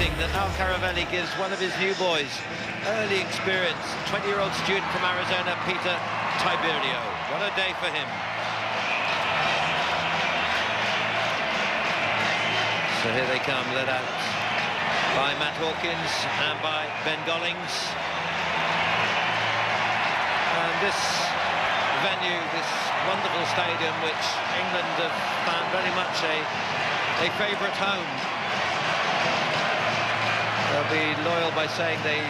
warning that Al Caravelli gives one of his new boys early experience, 20-year-old student from Arizona, Peter Tiberio. What a day for him. So here they come, led out by Matt Hawkins and by Ben Gollings. And this venue, this wonderful stadium, which England have found very much a favourite home. They'll be loyal by saying they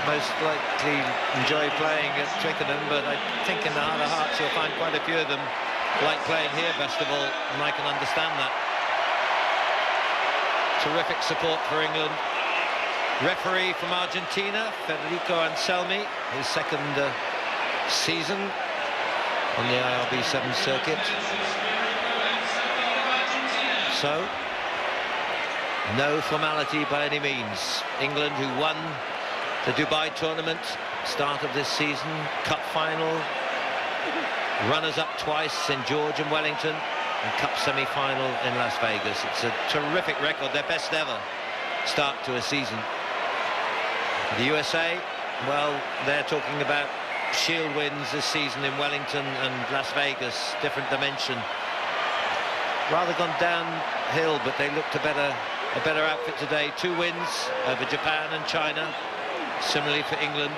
most likely enjoy playing at Twickenham, but I think in the heart of hearts you'll find quite a few of them like playing here best of all, and I can understand that. Terrific support for England. Referee from Argentina, Federico Anselmi, his second season on the IRB 7 circuit. So, no formality by any means. England, who won the Dubai tournament, start of this season, cup final, runners-up twice in George and Wellington, and cup semi-final in Las Vegas. It's a terrific record, their best ever start to a season. The USA, well, they're talking about Shield wins this season in Wellington and Las Vegas, different dimension. Rather gone downhill, but they looked a better outfit today. 2 wins over Japan and China, similarly for England.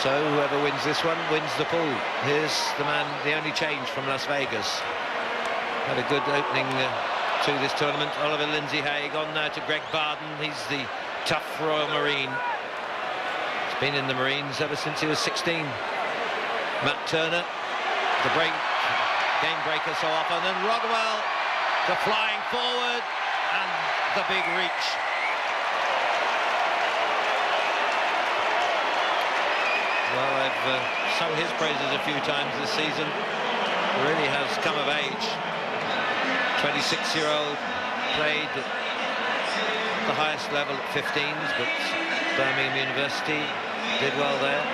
So whoever wins this one wins the pool. Here's the man, the only change from Las Vegas. Had a good opening to this tournament. Oliver Lindsay-Haig on now to Greg Barden. He's the tough Royal Marine. He's been in the Marines ever since he was 16. Matt Turner, the game breaker so often, and Rodwell, the flying forward, and the big reach. Well, I've sung his praises a few times this season. He really has come of age. 26-year-old, played at the highest level at 15s, but Birmingham University did well there.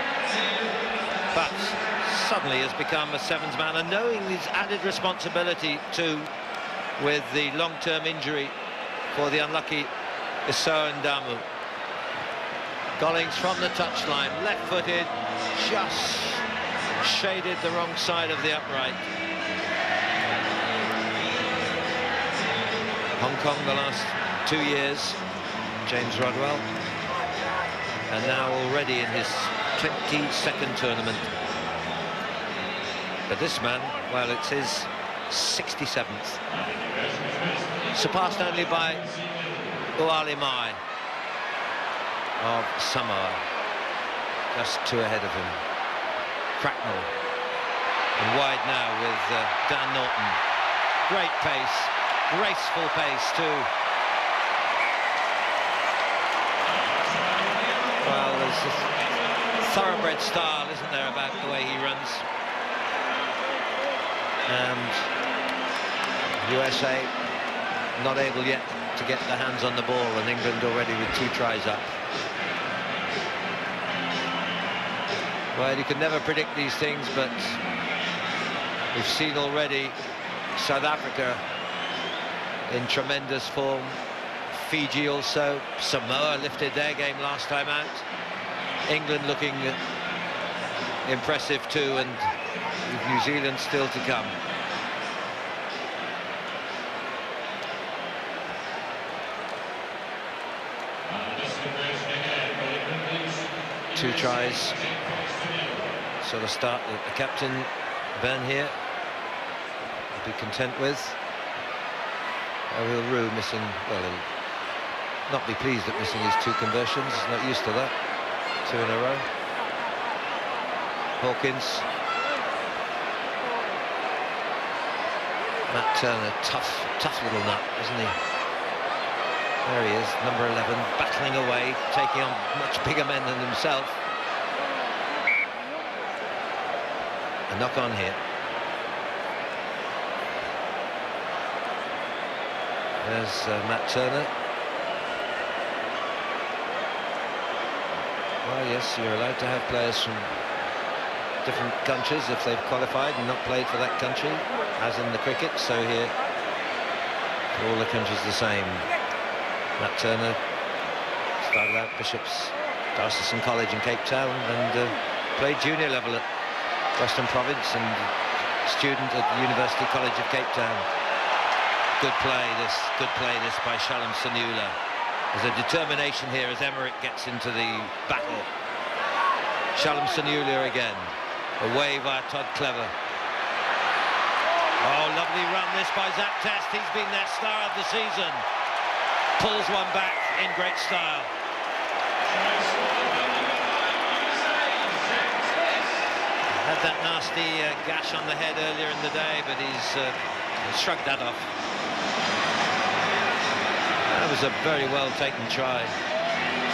But suddenly has become a sevens man, and knowing his added responsibility too, with the long-term injury for the unlucky Issou Ndamu. Gollings from the touchline, left-footed, just shaded the wrong side of the upright. Hong Kong the last 2 years, James Rodwell, and now already in his 22nd tournament. But this man, well, it's his 67th. Surpassed only by Uali Mai of Samoa, just 2 ahead of him. Cracknell, and wide now with Dan Norton. Great pace, graceful pace too. Well, there's a thoroughbred style, isn't there, about the way he runs. And USA not able yet to get their hands on the ball, and England already with 2 tries up. Well, you can never predict these things, but we've seen already South Africa in tremendous form. Fiji also. Samoa lifted their game last time out. England looking impressive too, and with New Zealand still to come. Two tries. So the start that the captain, Ben here, will be content with. Ariel Roux missing, well, he'll not be pleased at missing his 2 conversions. He's not used to that. 2 in a row. Hawkins. Matt Turner, tough little nut, isn't he? There he is, number 11, battling away, taking on much bigger men than himself. A knock on here. There's Matt Turner. Well, yes, you're allowed to have players from different countries if they've qualified and not played for that country, as in the cricket. So here, all the countries the same. Matt Turner started out Bishop's Diocesan College in Cape Town and played junior level at Western Province and student at University College of Cape Town. Good play this by Shalom Saniula. There's a determination here as Emmerich gets into the battle. Shalom Saniula again, away via Todd Clever. Oh, lovely run this by Zach Test. He's been their star of the season. Pulls one back in great style. Had that nasty gash on the head earlier in the day, but he's shrugged that off. That was a very well taken try.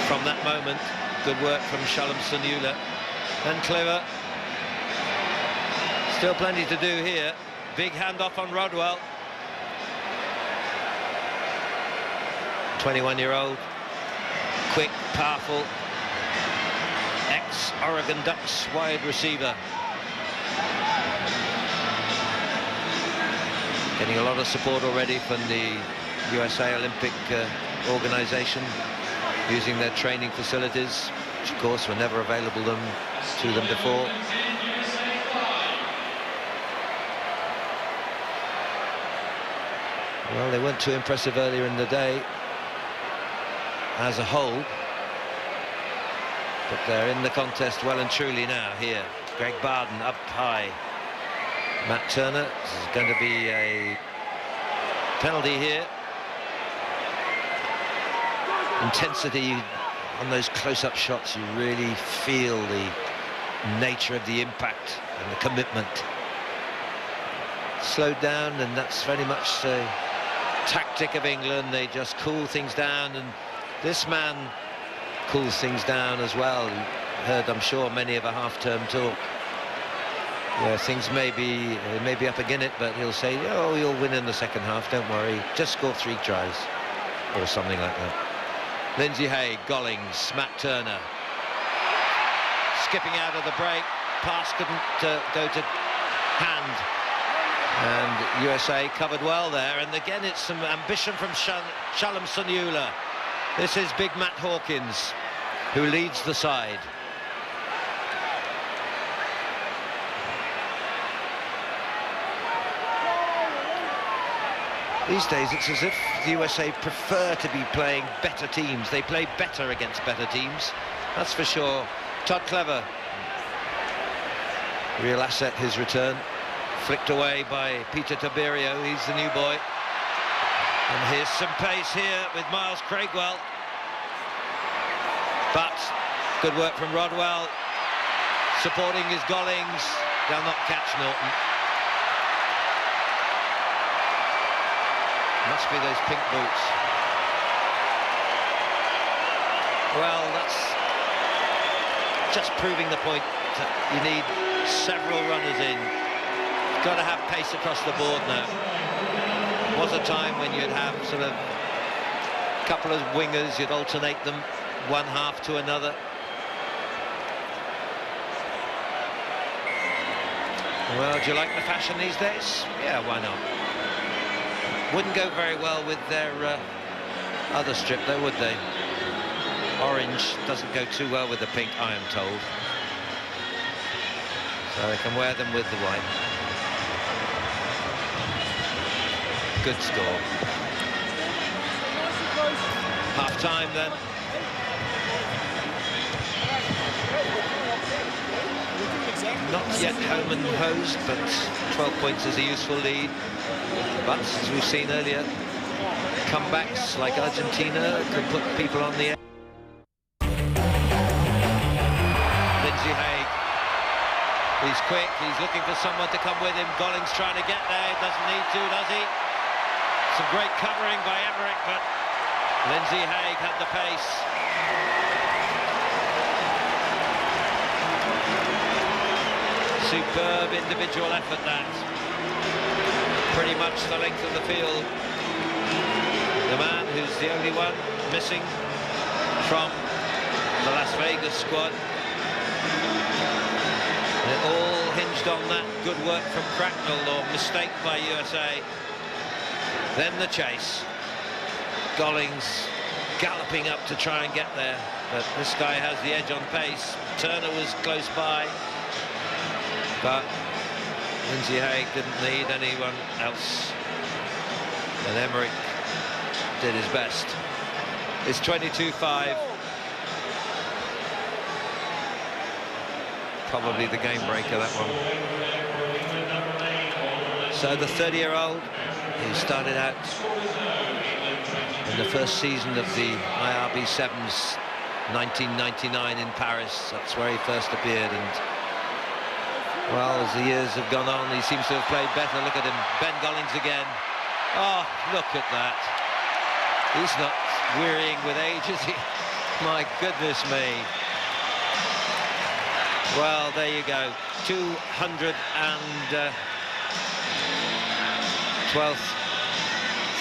From that moment, good work from Shalom Saniula and Clever. Still plenty to do here. Big handoff on Rodwell. 21-year-old, quick, powerful, ex-Oregon Ducks wide receiver. Getting a lot of support already from the USA Olympic organization, using their training facilities, which of course were never available to them before. Well, they weren't too impressive earlier in the day as a whole, but they're in the contest well and truly now here. Greg Barden up high. Matt Turner, this is going to be a penalty here. Intensity on those close-up shots, you really feel the nature of the impact and the commitment. Slowed down, and that's very much the tactic of England. They just cool things down, and this man cools things down as well. You heard, I'm sure, many of a half-term talk where things may be up against it, but he'll say, oh, you'll win in the second half, don't worry, just score 3 tries or something like that. Lindsay Haig, Gollings, Matt Turner skipping out of the break. Pass couldn't go to hand, and USA covered well there. And again, it's some ambition from Shalom Saniula. This is big Matt Hawkins, who leads the side. These days, it's as if the USA prefer to be playing better teams. They play better against better teams, that's for sure. Todd Clever, real asset, his return. Flicked away by Peter Taberio, he's the new boy. And here's some pace here with Miles Craigwell. But good work from Rodwell. Supporting his Gollings. They'll not catch Norton. Must be those pink boots. Well, that's just proving the point that you need several runners in. You've got to have pace across the board now. There was a time when you'd have sort of a couple of wingers, you'd alternate them one half to another. Well, do you like the fashion these days? Yeah, why not? Wouldn't go very well with their other strip though, would they? Orange doesn't go too well with the pink, I am told. So they can wear them with the white. Good score. Half-time then. Not yet home and hosed, but 12 points is a useful lead. But as we've seen earlier, comebacks like Argentina could put people on the edge. Lindsay Haig, he's quick, he's looking for someone to come with him. Gollings trying to get there, doesn't need to, does he? Some great covering by Emmerich, but Lindsay Haig had the pace. Superb individual effort, that. Pretty much the length of the field. The man who's the only one missing from the Las Vegas squad. And it all hinged on that good work from Cracknell, or mistake by USA. Then the chase. Gollings galloping up to try and get there, but this guy has the edge on pace. Turner was close by, but Lindsay Haig didn't need anyone else, and Emmerich did his best. It's 22-5. Probably the game breaker, that one. So the 30-year-old who started out in the first season of the IRB Sevens, 1999 in Paris. That's where he first appeared, and well, as the years have gone on, he seems to have played better. Look at him, Ben Gollings again. Oh, look at that. He's not wearying with age, is he? My goodness me. Well, there you go. 212th,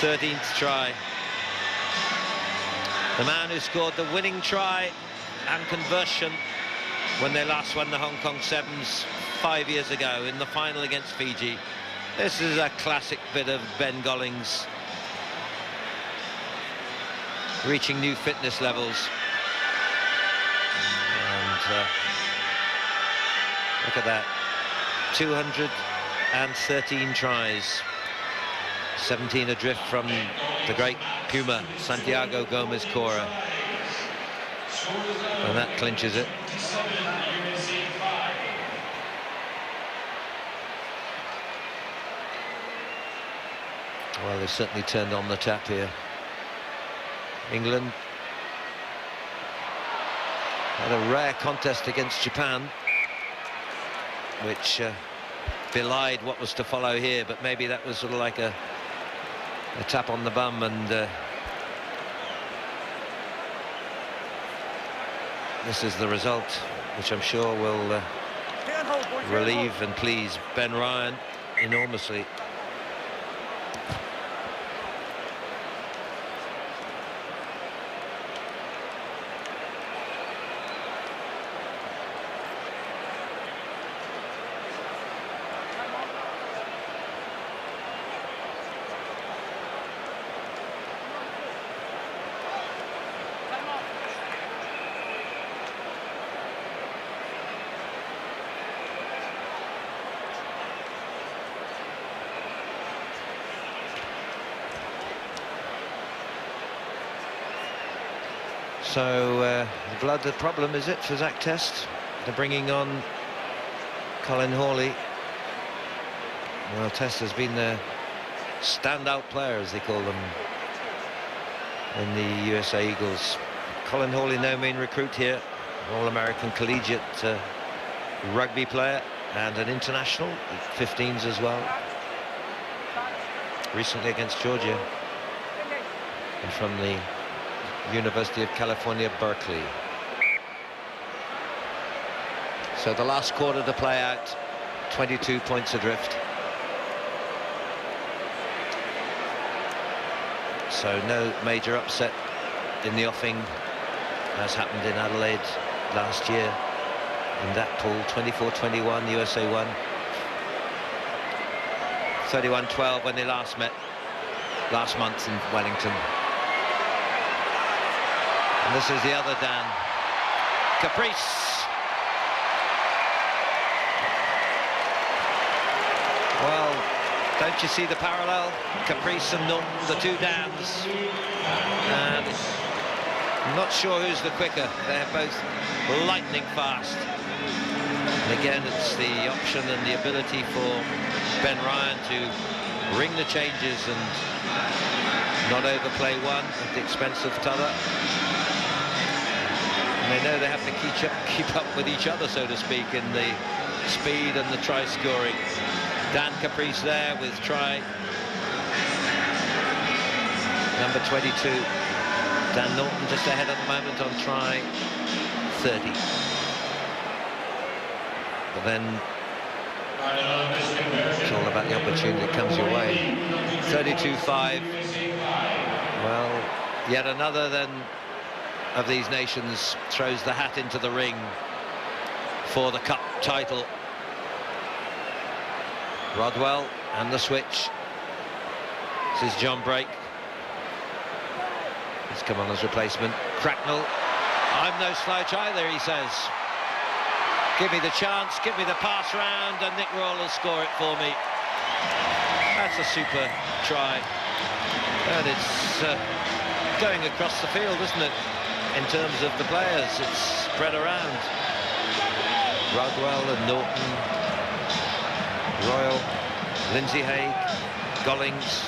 13th try. The man who scored the winning try and conversion when they last won the Hong Kong Sevens 5 years ago in the final against Fiji. This is a classic bit of Ben Gollings reaching new fitness levels. And look at that, 213 tries, 17 adrift from the great Puma, Santiago Gomez Cora. And that clinches it. Well, they've certainly turned on the tap here. England had a rare contest against Japan, which belied what was to follow here, but maybe that was sort of like a tap on the bum, and this is the result, which I'm sure will relieve and please Ben Ryan enormously. So blood the problem, is it, for Zach Test? They're bringing on Colin Hawley. Well, Test has been the standout player, as they call them, in the USA Eagles. Colin Hawley, no mean recruit here, All-American collegiate rugby player and an international, 15s as well. Recently against Georgia, and from the University of California, Berkeley. So the last quarter to play out, 22 points adrift. So no major upset in the offing, as happened in Adelaide last year. In that pool, 24-21, USA won. 31-12 when they last met last month in Wellington. And this is the other Dan. Caprice. Well, don't you see the parallel? Caprice and Norton, the two Dans. And I'm not sure who's the quicker. They're both lightning fast. And again, it's the option and the ability for Ben Ryan to ring the changes and not overplay one at the expense of t'other. And they know they have to keep up with each other, so to speak, in the speed and the try scoring. Dan Caprice there with try number 22. Dan Norton just ahead at the moment on try 30. But then it's all about the opportunity that comes your way. 32-5. Well, yet another then of these nations throws the hat into the ring for the cup title. Rodwell and the switch. This is John Brake. He's come on as replacement. Cracknell. I'm no slouch either, he says. Give me the chance, give me the pass round, and Nick Royal will score it for me. That's a super try. And it's going across the field, isn't it? In terms of the players, it's spread around. Rodwell and Norton, Royal, Lindsay Haig, Gollings.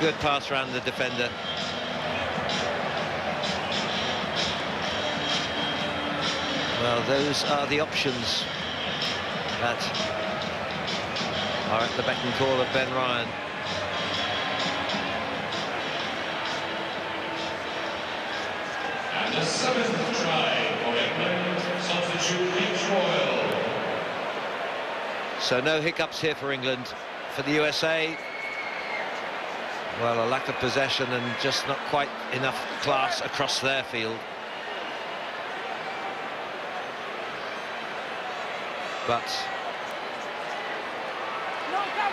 Good pass around the defender. Well, those are the options that are at the beck and call of Ben Ryan. And the 7th try for England, substitute Nick Royal. So no hiccups here for England. For the USA, well, a lack of possession and just not quite enough class across their field. But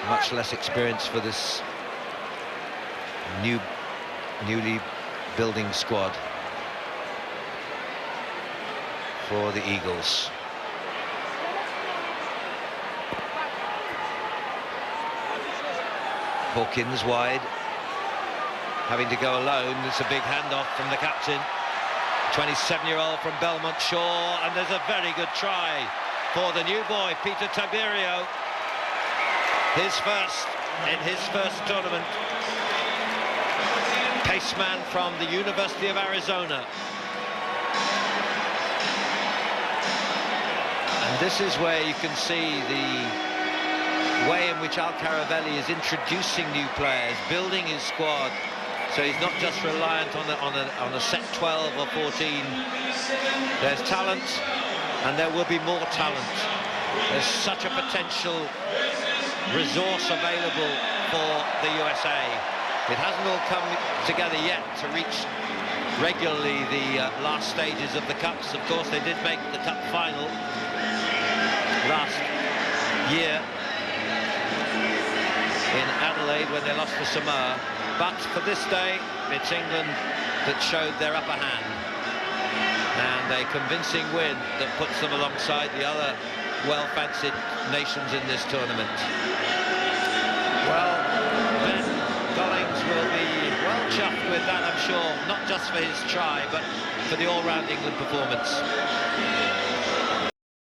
much less experience for this newly building squad for the Eagles. Hawkins wide, having to go alone. It's a big handoff from the captain, 27-year-old from Belmont Shore, and there's a very good try for the new boy, Peter Tiberio. His first in his first tournament. Paceman from the University of Arizona. And this is where you can see the way in which Al Caravelli is introducing new players, building his squad, so he's not just reliant on a set 12 or 14. There's talent, and there will be more talent. There's such a potential resource available for the USA. It hasn't all come together yet to reach regularly the last stages of the Cups. Of course, they did make the Cup final last year in Adelaide when they lost to Samoa, but for this day it's England that showed their upper hand, and a convincing win that puts them alongside the other well-fancied nations in this tournament. Well, Ben Gollings will be well chuffed with that, I'm sure, not just for his try but for the all-round England performance.